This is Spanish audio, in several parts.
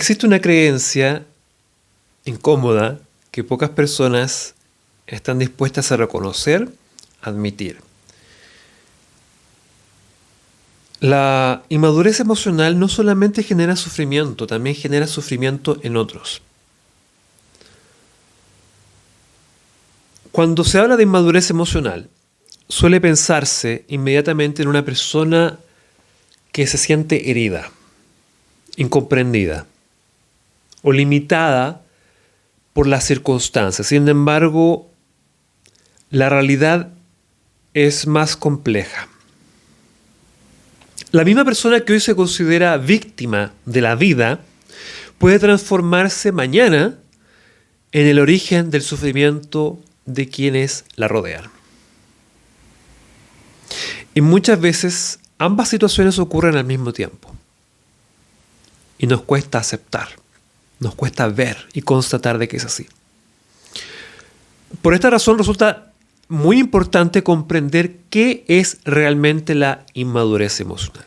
Existe una creencia incómoda que pocas personas están dispuestas a reconocer, admitir. La inmadurez emocional no solamente genera sufrimiento, también genera sufrimiento en otros. Cuando se habla de inmadurez emocional, suele pensarse inmediatamente en una persona que se siente herida, incomprendida o limitada por las circunstancias. Sin embargo, la realidad es más compleja. La misma persona que hoy se considera víctima de la vida puede transformarse mañana en el origen del sufrimiento de quienes la rodean. Y muchas veces ambas situaciones ocurren al mismo tiempo. Y nos cuesta aceptar, nos cuesta ver y constatar de que es así. Por esta razón resulta muy importante comprender qué es realmente la inmadurez emocional.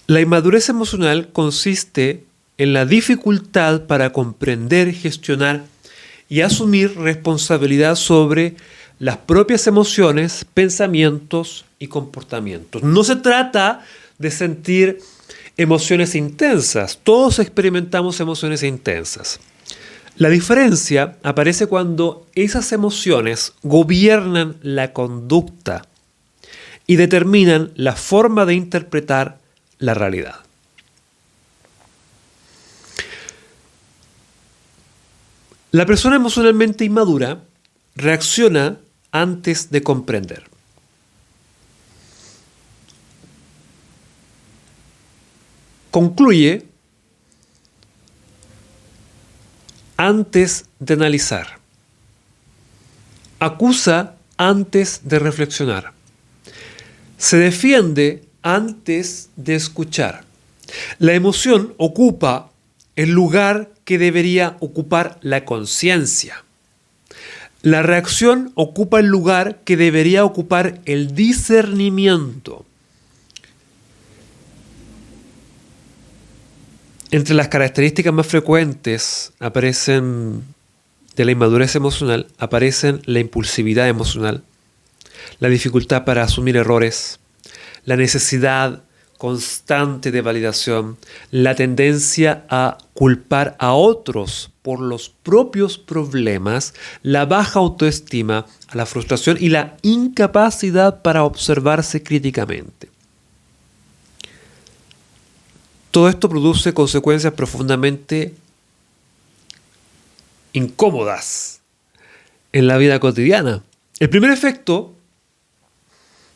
La inmadurez emocional consiste en la dificultad para comprender, gestionar y asumir responsabilidad sobre las propias emociones, pensamientos y comportamientos. No se trata de sentir emociones intensas. Todos experimentamos emociones intensas. La diferencia aparece cuando esas emociones gobiernan la conducta y determinan la forma de interpretar la realidad. La persona emocionalmente inmadura reacciona antes de comprender. Concluye antes de analizar. Acusa antes de reflexionar. Se defiende antes de escuchar. La emoción ocupa el lugar que debería ocupar la conciencia. La reacción ocupa el lugar que debería ocupar el discernimiento. Entre las características más frecuentes de la inmadurez emocional aparecen la impulsividad emocional, la dificultad para asumir errores, la necesidad constante de validación, la tendencia a culpar a otros por los propios problemas, la baja autoestima, la frustración y la incapacidad para observarse críticamente. Todo esto produce consecuencias profundamente incómodas en la vida cotidiana. El primer efecto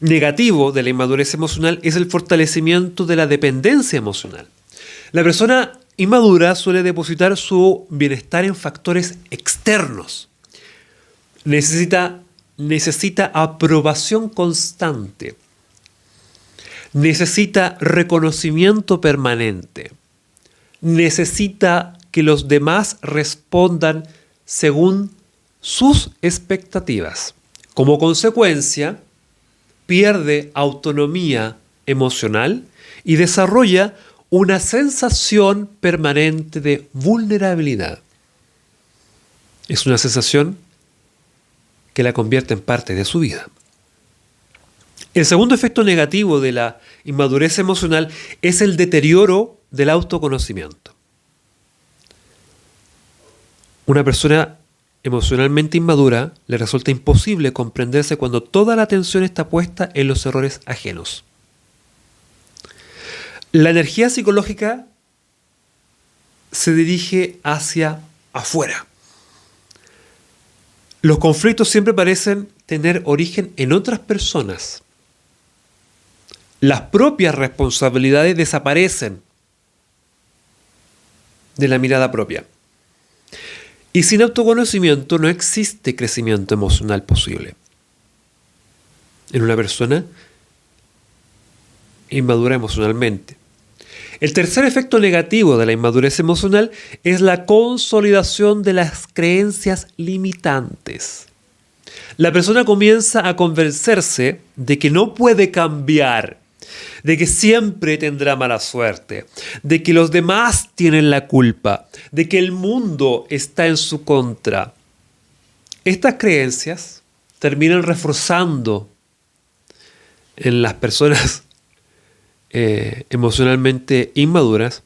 negativo de la inmadurez emocional es el fortalecimiento de la dependencia emocional. La persona inmadura suele depositar su bienestar en factores externos. Necesita aprobación constante. Necesita reconocimiento permanente. Necesita que los demás respondan según sus expectativas. Como consecuencia, pierde autonomía emocional y desarrolla una sensación permanente de vulnerabilidad. Es una sensación que la convierte en parte de su vida. El segundo efecto negativo de la inmadurez emocional es el deterioro del autoconocimiento. Una persona emocionalmente inmadura le resulta imposible comprenderse cuando toda la atención está puesta en los errores ajenos. La energía psicológica se dirige hacia afuera. Los conflictos siempre parecen tener origen en otras personas. Las propias responsabilidades desaparecen de la mirada propia. Y sin autoconocimiento no existe crecimiento emocional posible en una persona inmadura emocionalmente. El tercer efecto negativo de la inmadurez emocional es la consolidación de las creencias limitantes. La persona comienza a convencerse de que no puede cambiar de que siempre tendrá mala suerte, de que los demás tienen la culpa, de que el mundo está en su contra. Estas creencias terminan reforzando en las personas emocionalmente inmaduras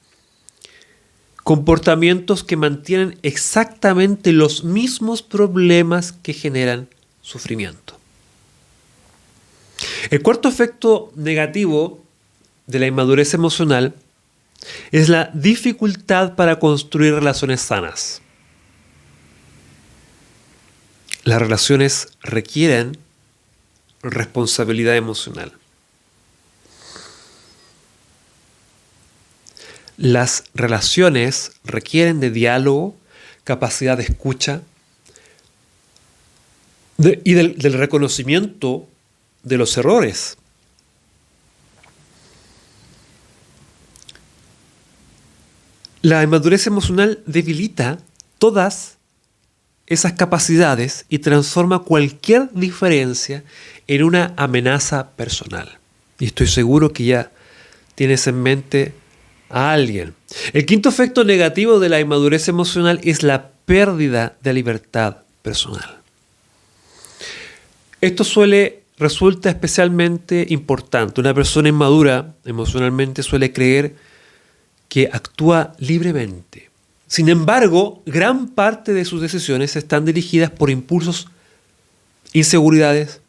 comportamientos que mantienen exactamente los mismos problemas que generan sufrimiento. El cuarto efecto negativo de la inmadurez emocional es la dificultad para construir relaciones sanas. Las relaciones requieren responsabilidad emocional. Las relaciones requieren de diálogo, capacidad de escucha y del reconocimiento de los errores. La inmadurez emocional debilita todas esas capacidades y transforma cualquier diferencia en una amenaza personal. Y estoy seguro que ya tienes en mente a alguien. El quinto efecto negativo de la inmadurez emocional es la pérdida de libertad personal. Esto resulta especialmente importante. Una persona inmadura emocionalmente suele creer que actúa libremente. Sin embargo, gran parte de sus decisiones están dirigidas por impulsos, inseguridades,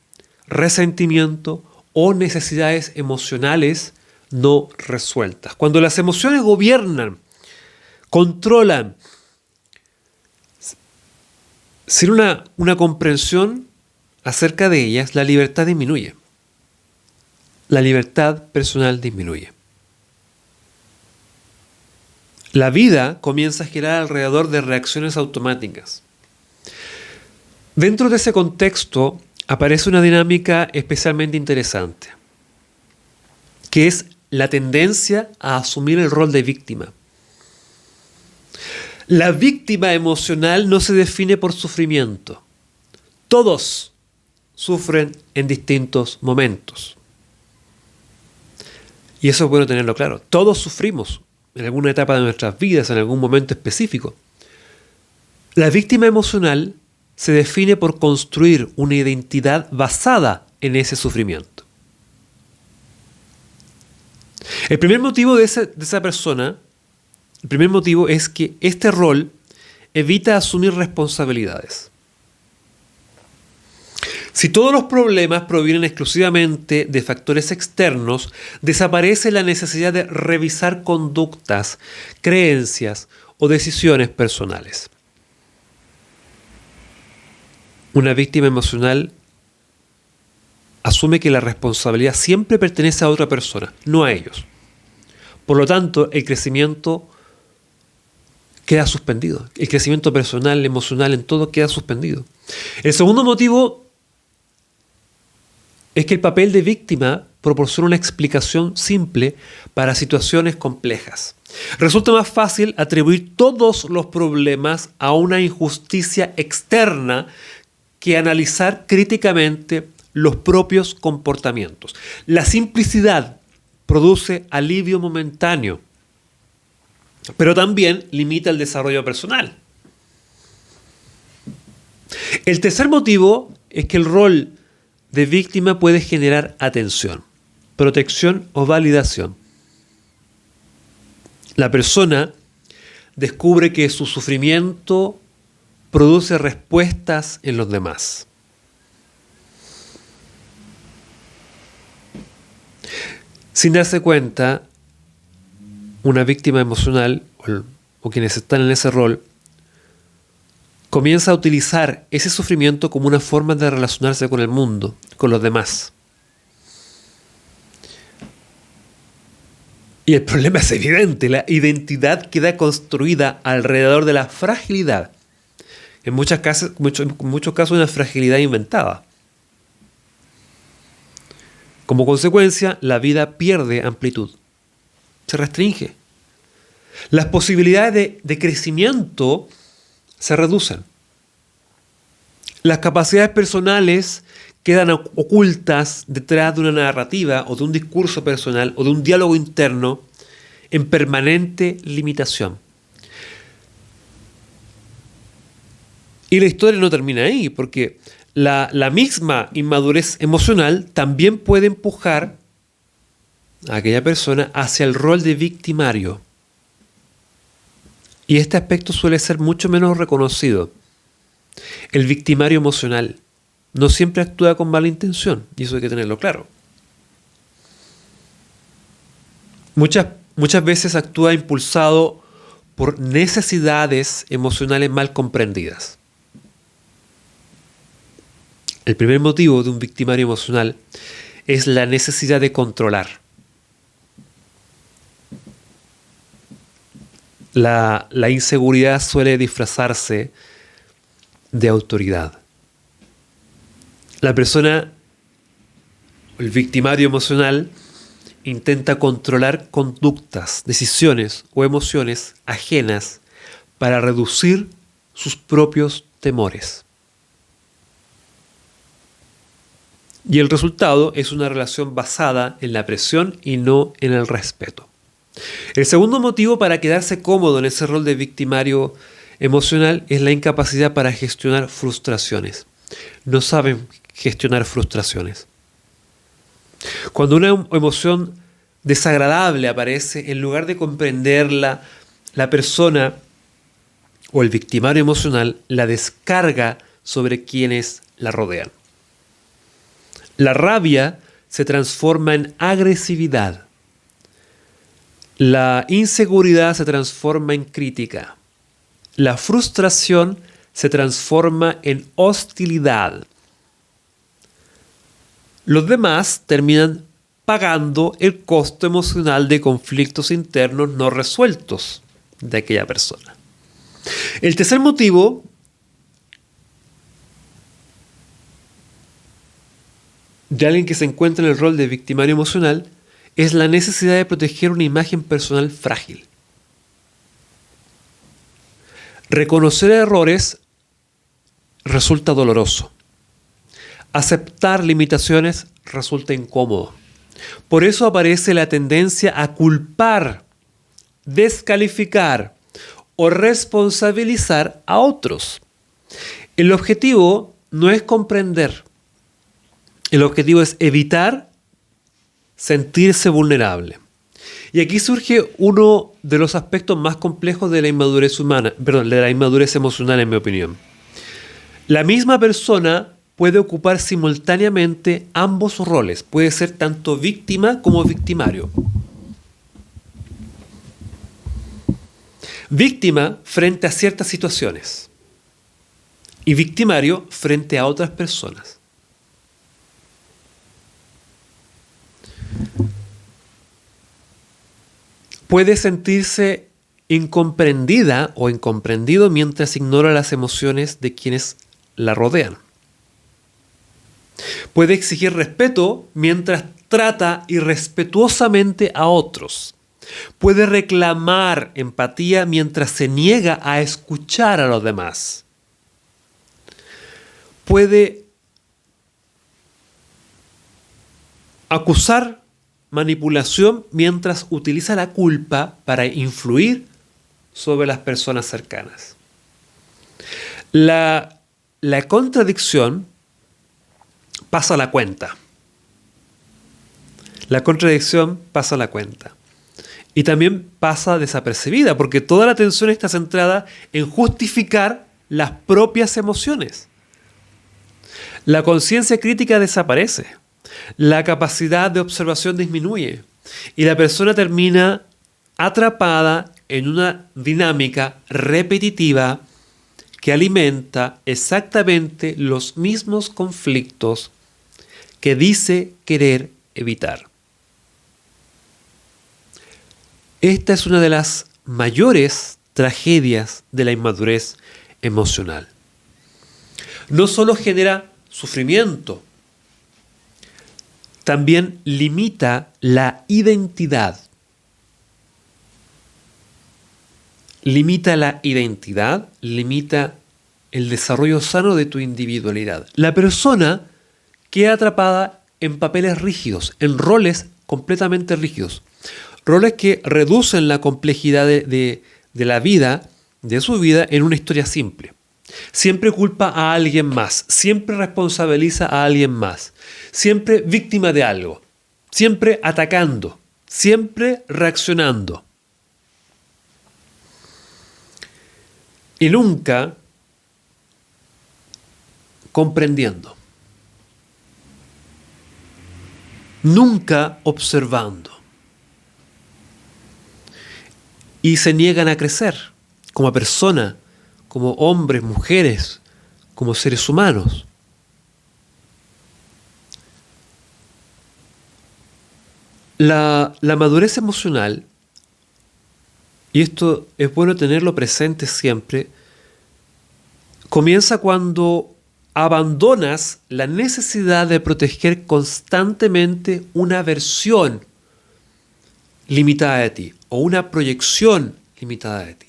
resentimiento o necesidades emocionales no resueltas. Cuando las emociones gobiernan, controlan, sin una comprensión acerca de ellas, la libertad disminuye. La libertad personal disminuye. La vida comienza a girar alrededor de reacciones automáticas. Dentro de ese contexto aparece una dinámica especialmente interesante, que es la tendencia a asumir el rol de víctima. La víctima emocional no se define por sufrimiento. Todos sufren en distintos momentos. Y eso es bueno tenerlo claro. Todos sufrimos en alguna etapa de nuestras vidas, en algún momento específico. La víctima emocional se define por construir una identidad basada en ese sufrimiento. El primer motivo de esa persona, el primer motivo es que este rol evita asumir responsabilidades. Si todos los problemas provienen exclusivamente de factores externos, desaparece la necesidad de revisar conductas, creencias o decisiones personales. Una víctima emocional asume que la responsabilidad siempre pertenece a otra persona, no a ellos. Por lo tanto, el crecimiento queda suspendido. El crecimiento personal, emocional, en todo queda suspendido. El segundo motivo es que el papel de víctima proporciona una explicación simple para situaciones complejas. Resulta más fácil atribuir todos los problemas a una injusticia externa que analizar críticamente los propios comportamientos. La simplicidad produce alivio momentáneo, pero también limita el desarrollo personal. El tercer motivo es que el rol de víctima puede generar atención, protección o validación. La persona descubre que su sufrimiento produce respuestas en los demás. Sin darse cuenta, una víctima emocional o quienes están en ese rol comienza a utilizar ese sufrimiento como una forma de relacionarse con el mundo, con los demás. Y el problema es evidente, la identidad queda construida alrededor de la fragilidad. En muchos casos una fragilidad inventada. Como consecuencia, la vida pierde amplitud, se restringe. Las posibilidades de crecimiento se reducen. Las capacidades personales quedan ocultas detrás de una narrativa o de un discurso personal o de un diálogo interno en permanente limitación. Y la historia no termina ahí, porque la misma inmadurez emocional también puede empujar a aquella persona hacia el rol de victimario. Y este aspecto suele ser mucho menos reconocido. El victimario emocional no siempre actúa con mala intención, y eso hay que tenerlo claro. Muchas veces actúa impulsado por necesidades emocionales mal comprendidas. El primer motivo de un victimario emocional es la necesidad de controlar. La inseguridad suele disfrazarse de autoridad. La persona, el victimario emocional, intenta controlar conductas, decisiones o emociones ajenas para reducir sus propios temores. Y el resultado es una relación basada en la presión y no en el respeto. El segundo motivo para quedarse cómodo en ese rol de victimario emocional es la incapacidad para gestionar frustraciones. No saben gestionar frustraciones. Cuando una emoción desagradable aparece, en lugar de comprenderla, la persona o el victimario emocional la descarga sobre quienes la rodean. La rabia se transforma en agresividad. La inseguridad se transforma en crítica. La frustración se transforma en hostilidad. Los demás terminan pagando el costo emocional de conflictos internos no resueltos de aquella persona. El tercer motivo de alguien que se encuentra en el rol de victimario emocional es la necesidad de proteger una imagen personal frágil. Reconocer errores resulta doloroso. Aceptar limitaciones resulta incómodo. Por eso aparece la tendencia a culpar, descalificar o responsabilizar a otros. El objetivo no es comprender. El objetivo es evitar sentirse vulnerable. Y aquí surge uno de los aspectos más complejos de la inmadurez de la inmadurez emocional, en mi opinión. La misma persona puede ocupar simultáneamente ambos roles. Puede ser tanto víctima como victimario. Víctima frente a ciertas situaciones y victimario frente a otras personas. Puede sentirse incomprendida o incomprendido mientras ignora las emociones de quienes la rodean. Puede exigir respeto mientras trata irrespetuosamente a otros. Puede reclamar empatía mientras se niega a escuchar a los demás. Puede acusar manipulación mientras utiliza la culpa para influir sobre las personas cercanas. La contradicción pasa la cuenta. La contradicción pasa la cuenta. Y también pasa desapercibida, porque toda la atención está centrada en justificar las propias emociones. La conciencia crítica desaparece. La capacidad de observación disminuye. Y la persona termina atrapada en una dinámica repetitiva que alimenta exactamente los mismos conflictos que dice querer evitar. Esta es una de las mayores tragedias de la inmadurez emocional. No solo genera sufrimiento, también limita la identidad. Limita la identidad, limita el desarrollo sano de tu individualidad. La persona queda atrapada en papeles rígidos, en roles completamente rígidos. Roles que reducen la complejidad de la vida, de su vida, en una historia simple. Siempre culpa a alguien más, siempre responsabiliza a alguien más, siempre víctima de algo, siempre atacando, siempre reaccionando. Y nunca comprendiendo. Nunca observando. Y se niegan a crecer como persona, como hombres, mujeres, como seres humanos. La madurez emocional, y esto es bueno tenerlo presente siempre, comienza cuando abandonas la necesidad de proteger constantemente una versión limitada de ti o una proyección limitada de ti.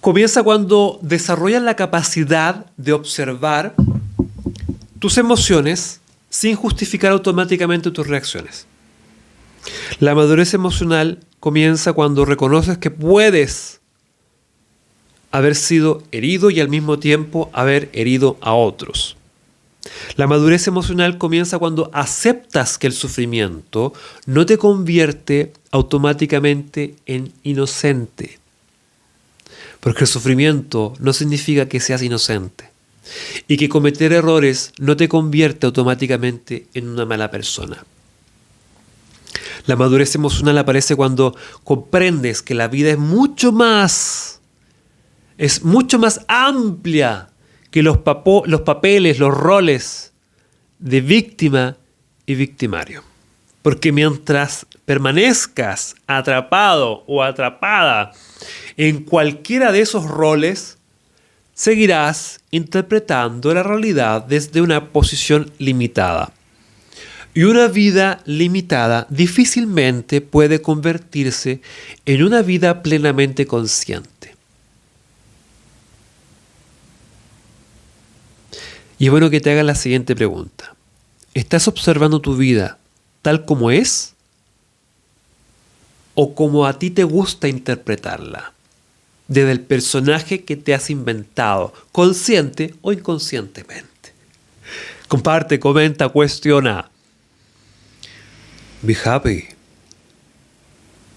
Comienza cuando desarrollas la capacidad de observar tus emociones sin justificar automáticamente tus reacciones. La madurez emocional comienza cuando reconoces que puedes haber sido herido y al mismo tiempo haber herido a otros. La madurez emocional comienza cuando aceptas que el sufrimiento no te convierte automáticamente en inocente. Porque el sufrimiento no significa que seas inocente. Y que cometer errores no te convierte automáticamente en una mala persona. La madurez emocional aparece cuando comprendes que la vida es mucho más amplia que los papeles, los roles de víctima y victimario. Porque mientras permanezcas atrapado o atrapada en cualquiera de esos roles, seguirás interpretando la realidad desde una posición limitada. Y una vida limitada difícilmente puede convertirse en una vida plenamente consciente. Y es bueno que te hagas la siguiente pregunta. ¿Estás observando tu vida tal como es? ¿O como a ti te gusta interpretarla? Desde el personaje que te has inventado, consciente o inconscientemente. Comparte, comenta, cuestiona. Be happy.